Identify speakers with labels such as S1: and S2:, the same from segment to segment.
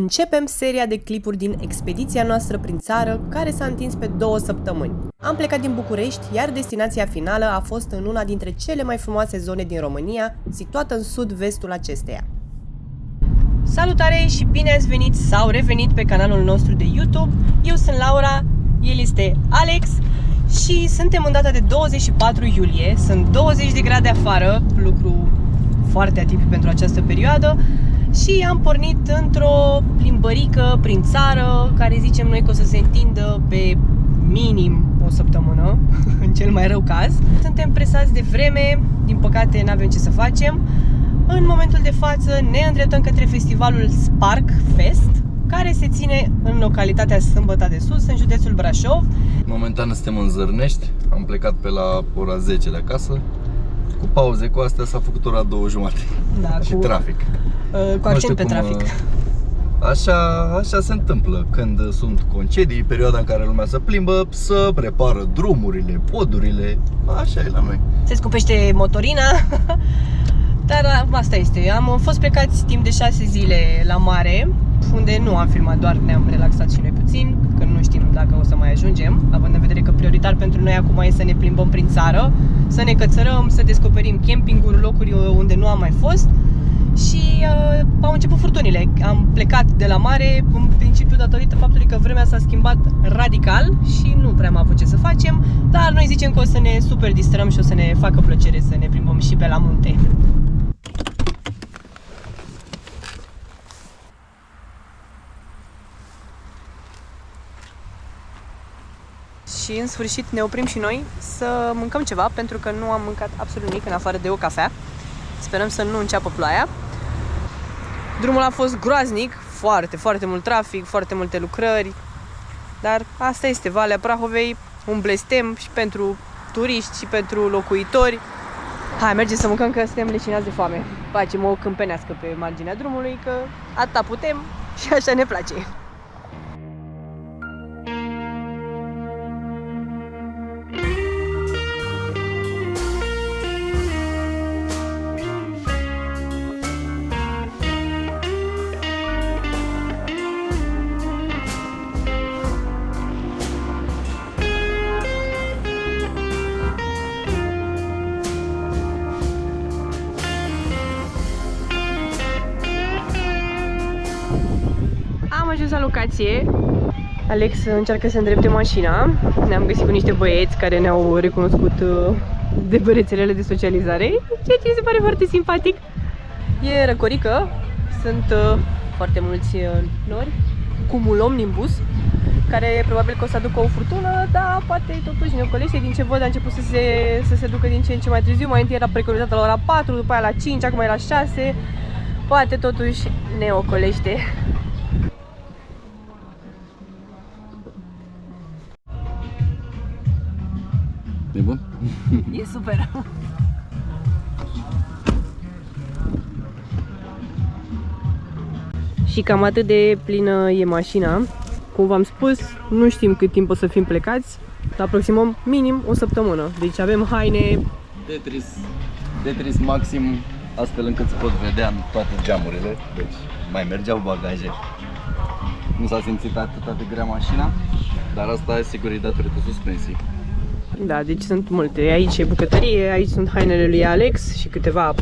S1: Începem seria de clipuri din expediția noastră prin țară, care s-a întins pe 2 săptămâni. Am plecat din București, iar destinația finală a fost în una dintre cele mai frumoase zone din România, situată în sud-vestul acesteia. Salutare și bine ați venit sau revenit pe canalul nostru de YouTube. Eu sunt Laura, el este Alex și suntem în data de 24 iulie. Sunt 20 de grade afară, lucru foarte atipic pentru această perioadă. Și am pornit într-o plimbărică prin țară, care zicem noi că o să se întindă pe minim o săptămână, în cel mai rău caz. Suntem presați de vreme, din păcate n-avem ce să facem. În momentul de față ne îndreptăm către festivalul Spark Fest, care se ține în localitatea Sâmbăta de Sus, în județul Brașov.
S2: Momentan suntem în Zărnești, am plecat pe la ora 10 de acasă. Cu pauze cu astea s-a făcut ora 2:30.
S1: Da,
S2: și trafic.
S1: Cu accent pe trafic.
S2: Așa se întâmplă când sunt concedii, perioada în care lumea se plimbă, să repară drumurile, podurile. Așa e la noi.
S1: Se scumpește motorina. Dar asta este. Am fost plecați timp de 6 zile la mare, unde nu am filmat, doar ne-am relaxat și noi puțin, că nu știm dacă o să mai ajungem, având în vedere că prioritar pentru noi acum e să ne plimbăm prin țară, să ne cățărăm, să descoperim campinguri, locuri unde nu am mai fost. Și au început furtunile. Am plecat de la mare, în principiu datorită faptului că vremea s-a schimbat radical și nu prea am avut ce să facem, dar noi zicem că o să ne super distrăm și o să ne facă plăcere să ne plimbăm și pe la munte. Și în sfârșit ne oprim și noi să mâncăm ceva, pentru că nu am mâncat absolut nimic în afară de o cafea. Sperăm să nu înceapă ploaia. Drumul a fost groaznic, foarte mult trafic, foarte multe lucrări. Dar asta este Valea Prahovei, un blestem și pentru turiști și pentru locuitori. Hai, mergem să mâncăm, că suntem leșinați de foame. Facem o câmpenească pe marginea drumului, că atâta putem și așa ne place. Am ajuns la locație. Alex încearcă să îndrepte mașina. Ne-am găsit cu niște băieți care ne-au recunoscut de pe rețelele de socializare, ceea ce mi se pare foarte simpatic. E răcorică, sunt foarte mulți nori, cumulonimbus, care probabil că o să aducă o furtună, dar poate totuși ne ocolește. Din ce văd, a început să se ducă din ce în ce mai târziu. Mai întâi era preconizată la ora 4, după aia la 5, acum e la 6. Poate totuși ne ocolește.
S2: E bun?
S1: E super! Și cam atât de plină e mașina. Cum v-am spus, nu știm cât timp o să fim plecați, dar aproximăm minim o săptămână. Deci avem haine...
S2: Tetris maxim, astfel încât se pot vedea în toate geamurile. Deci mai mergeau bagaje. Nu s-a simțit atât de grea mașina, dar asta e sigur datorită suspensii.
S1: Da, deci sunt multe. Aici e bucătărie, aici sunt hainele lui Alex și câteva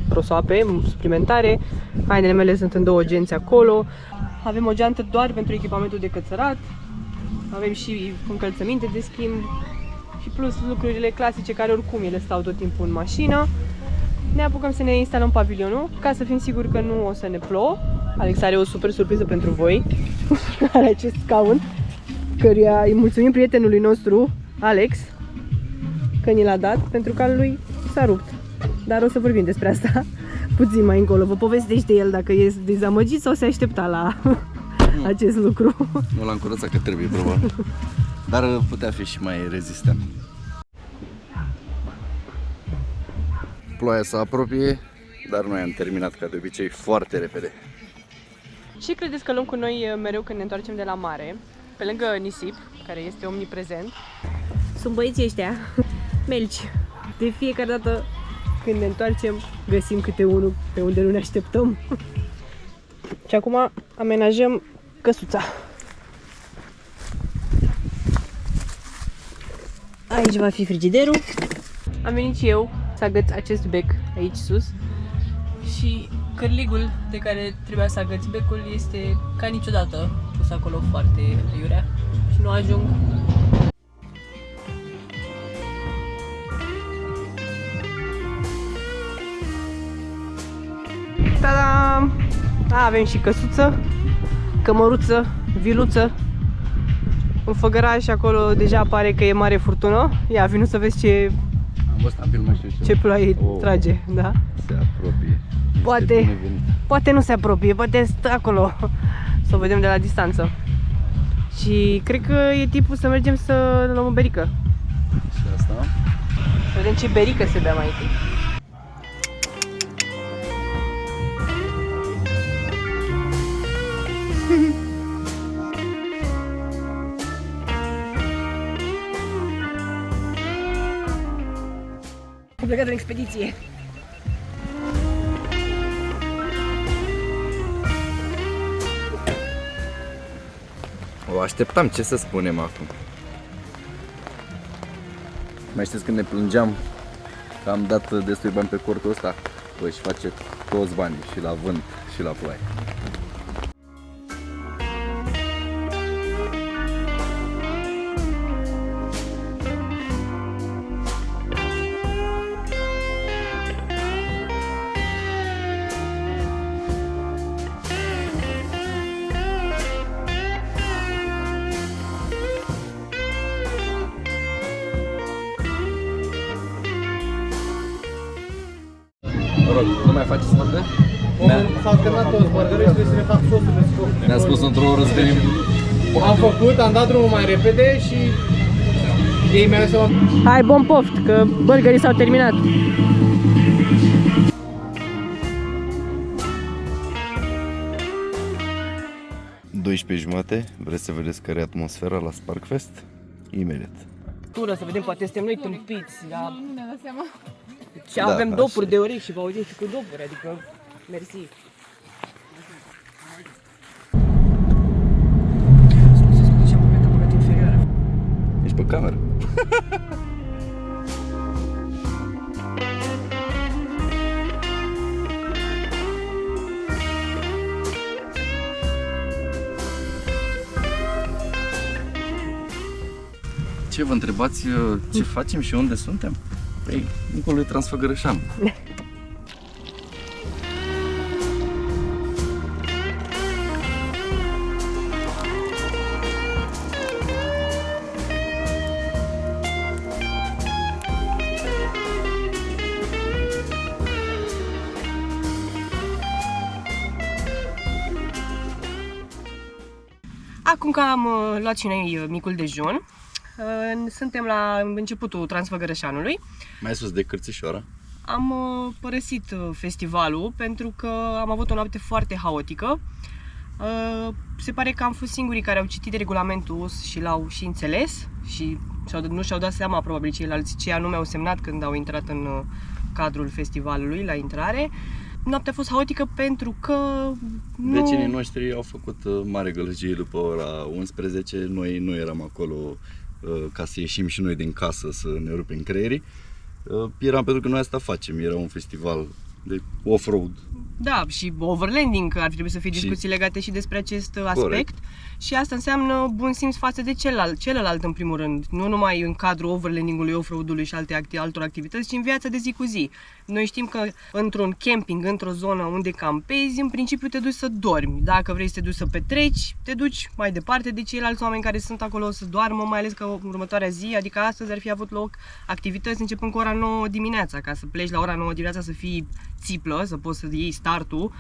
S1: prosoape suplimentare. Hainele mele sunt în 2 genți acolo. Avem o geantă doar pentru echipamentul de cățărat. Avem și încălțăminte de schimb și plus lucrurile clasice care oricum ele stau tot timpul în mașină. Ne apucăm să ne instalăm pavilionul, ca să fim siguri că nu o să ne plouă. Alex are o super surpriză pentru voi. Are acest scaun, căruia îi mulțumim prietenului nostru Alex că ni l-a dat, pentru că al lui s-a rupt. Dar o să vorbim despre asta puțin mai încolo. Vă povestește el dacă e dezamăgit sau se aștepta la acest lucru.
S2: Nu l-am curățat, că trebuie, probabil. Dar putea fi și mai rezistent. Ploaia se apropie, dar noi am terminat ca de obicei foarte repede.
S1: Și credeți că luăm cu noi mereu când ne întoarcem de la mare, pe lângă nisip, care este omniprezent, sunt băieții ăștia, melci. De fiecare dată când ne întoarcem, găsim câte unul pe unde nu ne așteptăm. Și acum amenajăm căsuța. Aici va fi frigiderul. Am venit și eu să agăț acest bec aici sus. Și cârligul de care trebuia să agăț becul este ca niciodată pus acolo foarte iurea și nu ajung. Ta-da! Avem și căsuță, cămăruță, viluță. Un făgăraș acolo deja pare că e mare furtună. Ia, vino să vezi ce ce ploaie trage, da?
S2: Se apropie.
S1: Poate nu se apropie, poate stă acolo. Să o vedem de la distanță. Și cred că e timpul să mergem să luăm o berică.
S2: Și asta?
S1: Să vedem ce berică se bea mai întâi. Am plecat în expediție.
S2: O așteptam, ce să spunem acum. Mai știți când ne plângeam că am dat destui bani pe cortul ăsta? Păi și face toți banii, și la vânt, și la ploaie. Nu mai faceți smândă?
S3: S-au terminat toți burgerii și trebuie să le fac sosul de scop.
S2: Ne-a spus într-o oră să venim.
S3: Am făcut, am dat drumul mai repede și ei mi-au să mă...
S1: Hai, bun poft, că burgerii s-au terminat.
S2: Jumate, vreți să vedeți care e atmosfera la Sparkfest? Imediat.
S1: Tură, să vedem, poate suntem noi tâmpiți, dar...
S4: Nu ne-am dat seama.
S1: Și avem dopuri de urechi și vă auzim și cu dopuri, adică... Mersi. Scuze, și-am băgat inferioară.
S2: Ești pe cameră? Ce vă întrebați ce facem și unde suntem? Păi, încolo e Transfăgărășan.
S1: Acum că am luat și noi micul dejun, suntem la începutul Transfăgărășanului.
S2: Mai sus de Cârțișoara.
S1: Am părăsit festivalul pentru că am avut o noapte foarte haotică. Se pare că am fost singurii care au citit regulamentul și l-au și înțeles și nu și-au dat seama probabil ceilalți ce anume au semnat când au intrat în cadrul festivalului la intrare. Noaptea a fost haotică pentru că
S2: Vecinii noștri au făcut mare gălăgie după ora 11, noi nu eram acolo ca să ieșim și noi din casă să ne rupem creierii. Eram pentru că noi asta facem, era un festival de off-road.
S1: Da, și overlanding, ar trebui să fie discuții legate și despre acest aspect. Și asta înseamnă bun simț față de celălalt în primul rând, nu numai în cadrul overlandingului, off-road-ului și altor activități, ci în viața de zi cu zi. Noi știm că într-un camping, într-o zonă unde campezi, în principiu te duci să dormi. Dacă vrei să te duci să petreci, te duci mai departe de ceilalți oameni care sunt acolo să doarmă, mai ales că următoarea zi, adică astăzi ar fi avut loc activități începând cu ora 9 dimineața, ca să pleci la ora 9 dimineața să fii țiplă, să poți să iei startul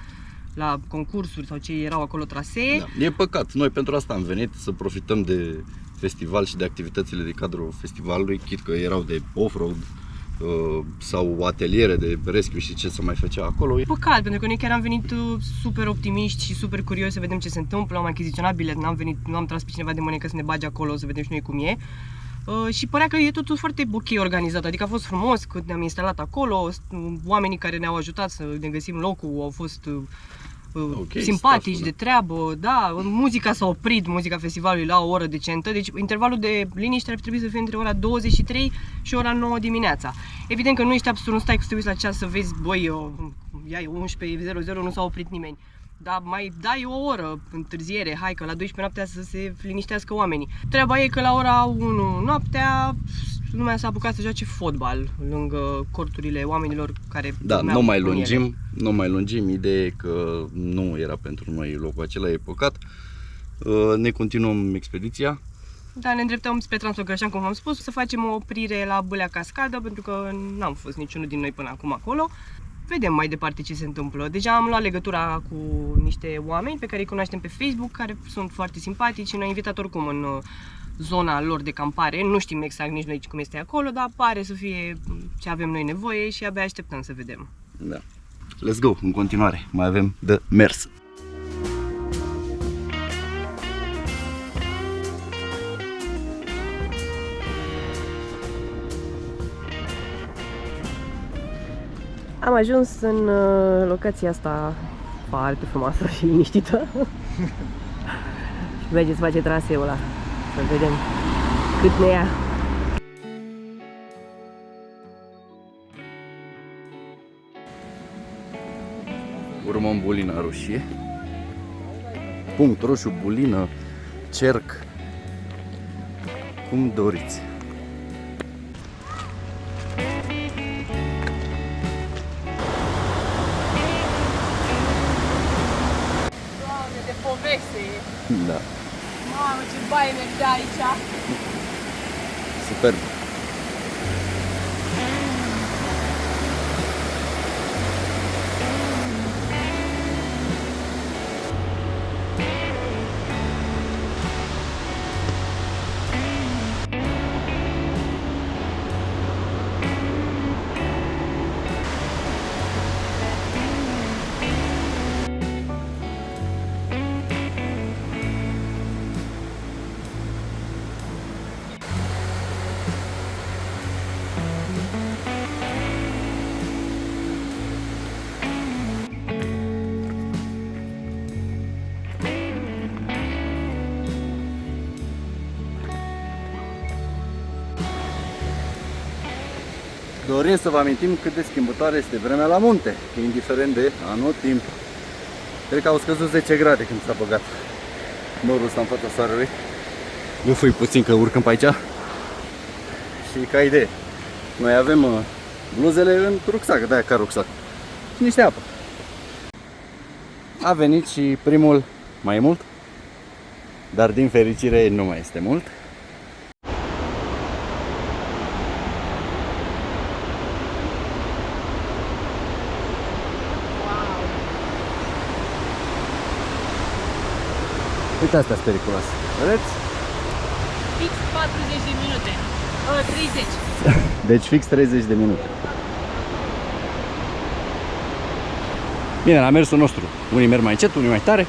S1: la concursuri sau ce erau acolo trasee.
S2: Da, e păcat, noi pentru asta am venit, să profităm de festival și de activitățile de cadrul festivalului, chit că erau de off-road sau ateliere de rescue și ce se mai făcea acolo.
S1: E păcat, pentru că noi chiar am venit super optimiști și super curioși să vedem ce se întâmplă, am achiziționat bilet, nu am tras pe cineva de mânecă să ne bage acolo, să vedem și noi cum e. Și părea că e totul foarte ok organizat, adică a fost frumos când ne-am instalat acolo, oamenii care ne-au ajutat să ne găsim locul au fost simpatici, de treabă, da, muzica s-a oprit, muzica festivalului la o oră decentă, deci intervalul de liniște ar trebui să fie între ora 23 și ora 9 dimineața. Evident că nu ești absolut, nu stai să te uiți la ceas să vezi, băi, e 11:00, nu s-a oprit nimeni. Dar mai dai o oră întârziere, hai că la 12 noaptea să se liniștească oamenii. Treaba e că la ora 1 noaptea lumea s-a apucat să joace fotbal lângă corturile oamenilor care...
S2: Da, nu mai lungim, ideea e că nu era pentru noi locul acela, e păcat. Ne continuăm expediția.
S1: Da, ne îndreptăm spre Translocrășan, cum v-am spus, să facem o oprire la Bâlea Cascadă, pentru că n-am fost niciunul din noi până acum acolo. Vedem mai departe ce se întâmplă. Deja am luat legătura cu niște oameni pe care îi cunoaștem pe Facebook, care sunt foarte simpatici și ne-au invitat oricum în zona lor de campare. Nu știm exact nici noi cum este acolo, dar pare să fie ce avem noi nevoie și abia așteptăm să vedem.
S2: Da. Let's go, în continuare. Mai avem de mers.
S1: Am ajuns în locația asta foarte frumoasă și liniștită. Și mergeți să face traseul ăla, să vedem cât ne ia.
S2: Urmăm Bulina Roșie. Punct roșu, bulină, cerc, cum doriți. Da.
S1: Mamă, ce baie mergea aici!
S2: Superb! Dorim să vă amintim cât de schimbătoare este vremea la munte, indiferent de anotimp. Cred că au scăzut 10 grade când s-a băgat norul ăsta în fața soarelui. Nu fui puțin că urcăm pe aici. Și ca idee, noi avem bluzele în rucsac, de-aia ca rucsac. Și niște apă. A venit și primul, mai mult, dar din fericire nu mai este mult. Uite, astea sunt periculoase. Vedeți?
S1: Fix 40 de minute. 30.
S2: Deci fix 30 de minute. Bine, la mersul nostru. Unii merg mai încet, unii mai tare.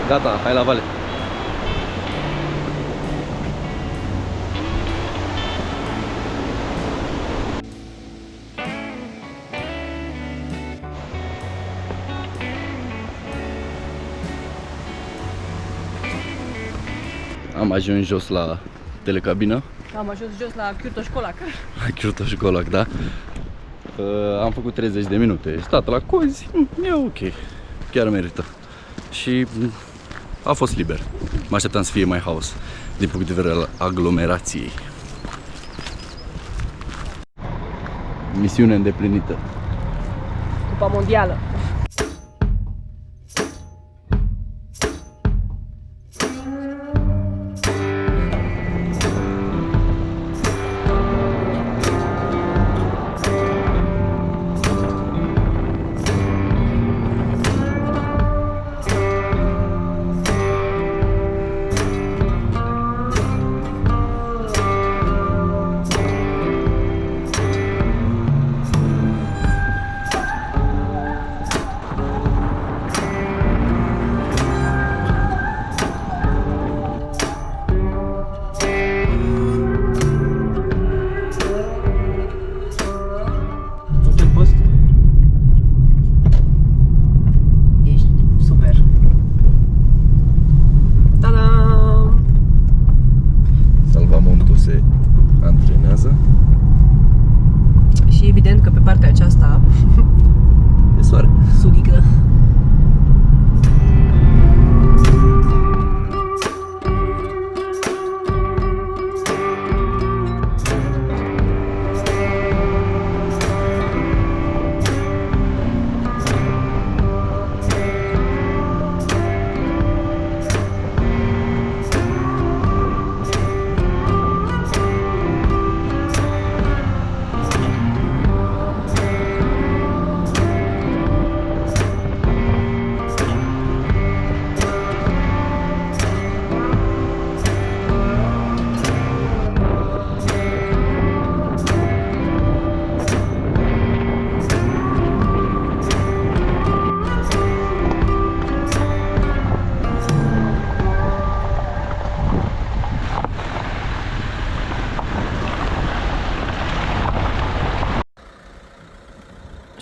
S2: Gata, hai la vale. Am ajuns jos la telecabină.
S1: Am ajuns jos la Chiurtoș-Colac.
S2: La Chiurtoș-Colac, da. Am făcut 30 de minute. Stat la cozi, e ok. Chiar merită. Și a fost liber. Mă așteptam să fie mai haos din punct de vedere al aglomerației. Misiune îndeplinită.
S1: Cupa mondială.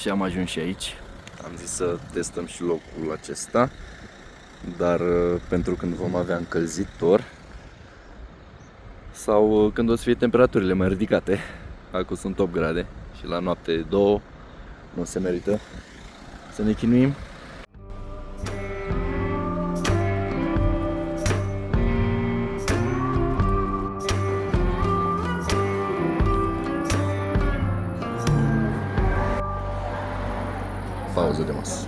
S2: Și am ajuns și aici. Am zis să testăm și locul acesta, dar pentru când vom avea încălzitor sau când o să fie temperaturile mai ridicate. Acum sunt 8 grade și la noapte 2 nu se merită să ne chinuim. Pauză de masă.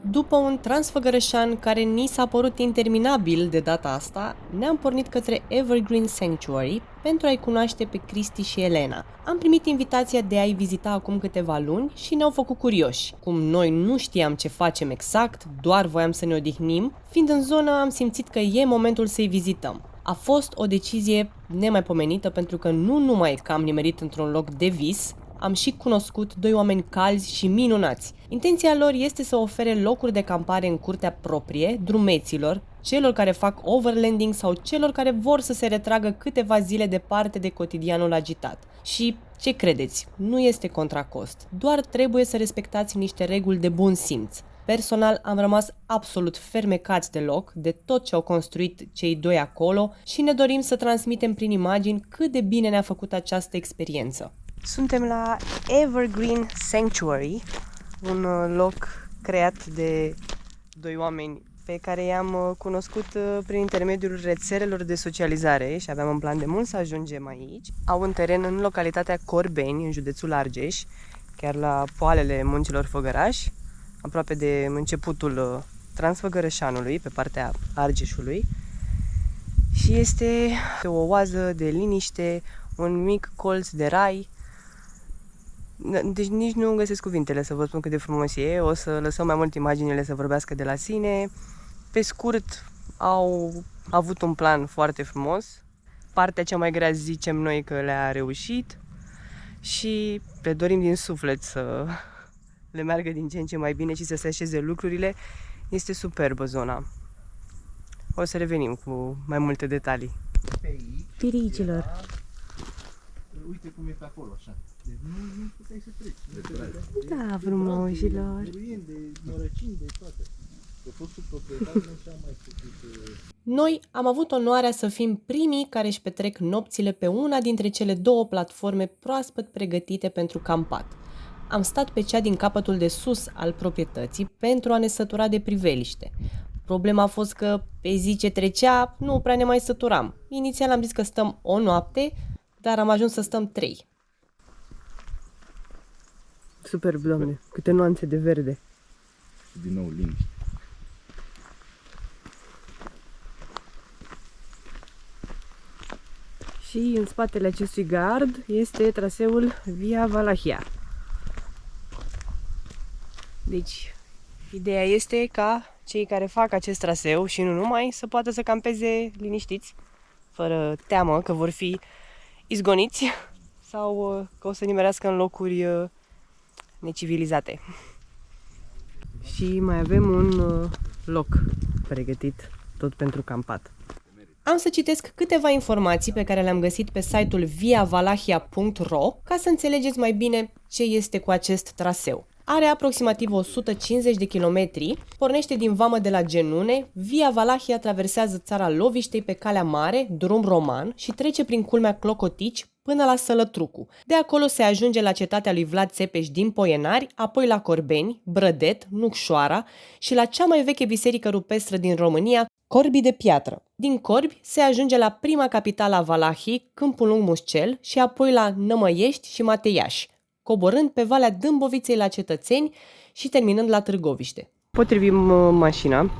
S1: După un transfăgărășan care ni s-a părut interminabil de data asta, ne-am pornit către Evergreen Sanctuary pentru a-i cunoaște pe Cristi și Elena. Am primit invitația de a-i vizita acum câteva luni și ne-au făcut curioși. Cum noi nu știam ce facem exact, doar voiam să ne odihnim, fiind în zonă am simțit că e momentul să-i vizităm. A fost o decizie nemaipomenită pentru că nu numai că am nimerit într-un loc de vis, am și cunoscut doi oameni calzi și minunați. Intenția lor este să ofere locuri de campare în curtea proprie drumeților, celor care fac overlanding sau celor care vor să se retragă câteva zile departe de cotidianul agitat. Și ce credeți? Nu este contra cost, doar trebuie să respectați niște reguli de bun simț. Personal am rămas absolut fermecați de loc, de tot ce au construit cei doi acolo și ne dorim să transmitem prin imagini cât de bine ne-a făcut această experiență. Suntem la Evergreen Sanctuary, un loc creat de doi oameni pe care i-am cunoscut prin intermediul rețelelor de socializare și aveam în plan de mult să ajungem aici. Au un teren în localitatea Corbeni, în județul Argeș, chiar la poalele Munților Făgăraș, aproape de începutul Transfăgărășanului, pe partea Argeșului. Și este o oază de liniște, un mic colț de rai. Deci nici nu găsesc cuvintele să vă spun cât de frumos e. O să lăsăm mai mult imaginile să vorbească de la sine. Pe scurt, au avut un plan foarte frumos. Partea cea mai grea zicem noi că le-a reușit și le dorim din suflet să le meargă din ce în ce mai bine și să se așeze lucrurile. Este superbă zona. O să revenim cu mai multe detalii. Piricilor.
S3: Uite cum e pe acolo, așa. Deci nu puteai să treci.
S1: Da, frumoșilor.
S3: De nărăcini, de toate. A fost sub proprietate, nu și-am mai făcut...
S1: Noi am avut onoarea să fim primii care își petrec nopțile pe una dintre cele două platforme proaspăt pregătite pentru campat. Am stat pe cea din capătul de sus al proprietății pentru a ne sătura de priveliște. Problema a fost că pe zi ce trecea nu prea ne mai săturam. Inițial am zis că stăm o noapte, dar am ajuns să stăm 3. Superb, doamne, câte nuanțe de verde.
S2: Din nou liniște.
S1: Și în spatele acestui gard este traseul Via Valahia. Deci, ideea este ca cei care fac acest traseu și nu numai să poată să campeze liniștiți, fără teamă că vor fi izgoniți sau că o să nimerească în locuri necivilizate. Și mai avem un loc pregătit tot pentru campat. Am să citesc câteva informații pe care le-am găsit pe site-ul viavalahia.ro ca să înțelegeți mai bine ce este cu acest traseu. Are aproximativ 150 de kilometri, pornește din vamă de la Genune, Via Valahia traversează țara Loviștei pe calea mare, drum roman și trece prin culmea Clocotici până la Sălătrucu. De acolo se ajunge la cetatea lui Vlad Țepeș din Poienari, apoi la Corbeni, Brădet, Nucșoara și la cea mai veche biserică rupestră din România, Corbii de Piatră. Din Corbi se ajunge la prima capitală a Valahii, Câmpul Lung Muscel și apoi la Nămăiești și Mateiaș, coborând pe Valea Dâmboviței la Cetățeni și terminând la Târgoviște. Potrivim mașina,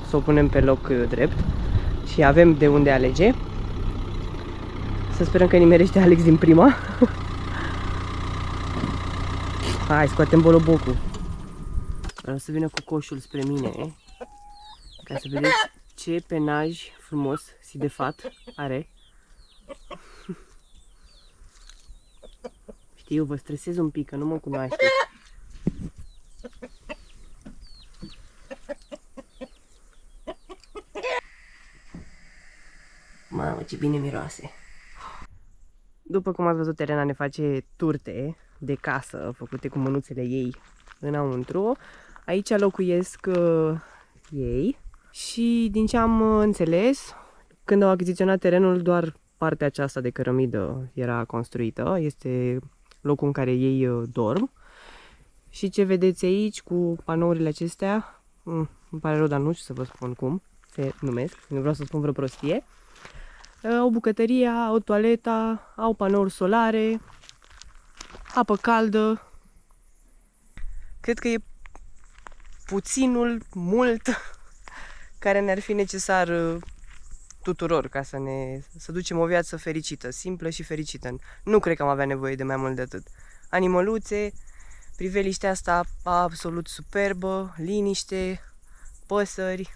S1: să o punem pe loc drept și avem de unde alege. Să sperăm că nimerește Alex din prima. Hai, scoatem bolobocul. Vreau să vină cu coșul spre mine, ca să vedeți ce penaj frumos sidefat are. Știu, vă stresez un pic, că nu mă cunoașteți. Mamă, ce bine miroase. După cum ați văzut, Elena ne face turte de casă, făcute cu mânuțele ei înăuntru. Aici locuiesc ei și din ce am înțeles, când au achiziționat terenul, doar partea aceasta de cărămidă era construită. Este locul în care ei dorm. Și ce vedeți aici cu panourile acestea, îmi pare rău, dar nu știu să vă spun cum se numesc, nu vreau să spun vreo prostie. Au bucătăria, au toaleta, au panouri solare, apă caldă. Cred că e puținul, mult, care ne-ar fi necesar tuturor ca să ducem o viață fericită, simplă și fericită. Nu cred că am avea nevoie de mai mult de atât. Animăluțe, priveliștea asta absolut superbă, liniște, păsări.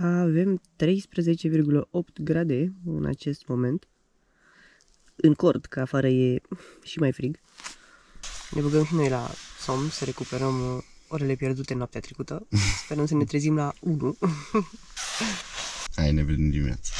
S1: Avem 13,8 grade în acest moment. În cord, că afară e și mai frig. Ne băgăm și noi la somn să recuperăm orele pierdute noaptea trecută. Sperăm să ne trezim la 1.
S2: Hai, ne vedem dimineața.